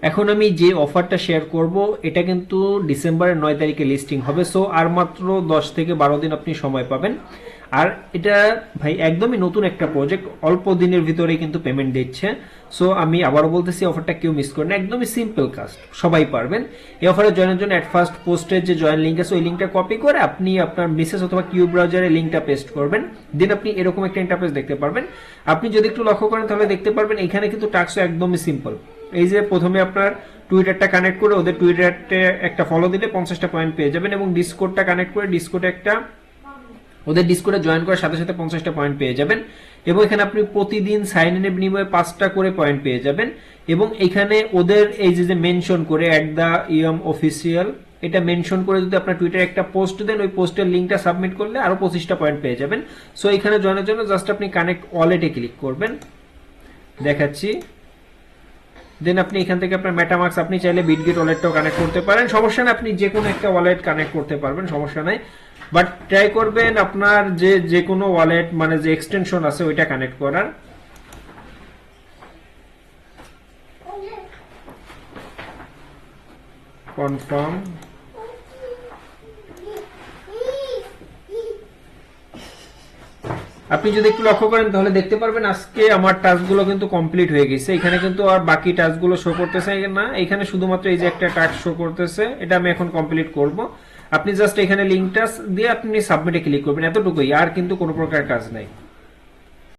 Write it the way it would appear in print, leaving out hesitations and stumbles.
এখন আমি যে অফারটা শেয়ার করব এটা কিন্তু ডিসেম্বরের 9 তারিখে লিস্টিং হবে, সো আর মাত্র 10 থেকে 12 দিন আপনি সময় পাবেন। আর এটা ভাই একদমই নতুন একটা প্রজেক্ট, অল্প দিনের ভিতরেই কিন্তু পেমেন্ট দিচ্ছে। সো আমি আবারও বলতেছি, অফারটা কেউ মিস করেন না, একদমই সিম্পল কাজ, সবাই পারবেন। এই অফারে জয়েনের জন্য অ্যাট ফার্স্ট পোস্টের যে জয়েন লিঙ্ক আছে ওই লিঙ্কটা কপি করে আপনি আপনার মেসেজ অথবা কিউ ব্রাউজারে লিঙ্কটা পেস্ট করবেন, দেন আপনি এরকম একটা ইন্টারফেস দেখতে পারবেন। আপনি যদি একটু লক্ষ্য করেন তাহলে দেখতে পারবেন এখানে কিন্তু টাস্ক একদমই সিম্পল। এই যে প্রথমে আপনার টুইটারটা কানেক্ট করে ওদের টুইটারতে একটা ফলো দিলে 50টা পয়েন্ট পেয়ে যাবেন, এবং ডিসকোডটা কানেক্ট করে ডিসকোডে ওদের ডিসকোডে জয়েন করার সাথে সাথে 50টা পয়েন্ট পেয়ে যাবেন। এবং এখানে আপনি প্রতিদিন সাইন ইনের বিনিময়ে 5টা করে পয়েন্ট পেয়ে যাবেন। এবং এখানে ওদের এই যে মেনশন করে অ্যাট দ্য ইয়ম অফিসিয়াল, এটা মেনশন করে যদি আপনার টুইটারে একটা পোস্ট দেন, ওই পোস্টের লিঙ্কটা সাবমিট করলে আরো 25টা পয়েন্ট পেয়ে যাবেন। সো এখানে জয়েনের জন্য জাস্ট আপনি কানেক্ট ওয়ালেটে ক্লিক করবেন, দেখাচ্ছি। দেন আপনি এখান থেকে আপনার মেটামার্কস, আপনি চাইলে বিটগেট ওয়ালেটটাও কানেক্ট করতে পারেন, সমস্যা নেই, আপনি যে কোনো একটা ওয়ালেট কানেক্ট করতে পারবেন, সমস্যা নাই। বাট ট্রাই করবেন আপনার যে কোনো ওয়ালেট মানে যে এক্সটেনশন আছে ওইটা কানেক্ট করার। কনফার্ম। আপনি যদি একটু লক্ষ্য করেন তাহলে দেখতে পারবেন আজকে আমার টাস্কগুলো কিন্তু কমপ্লিট হয়ে গেছে। এখানে কিন্তু আর বাকি টাস্কগুলো শো করতেছে না, এখানে শুধুমাত্র এই যে একটা টাস্ক শো করতেছে, এটা আমি এখন কমপ্লিট করব। আপনি জাস্ট এখানে লিঙ্কটা দিয়ে আপনি সাবমিটে ক্লিক করবেন, এতটুকুই, আর কিন্তু কোনো প্রকার কাজ নাই।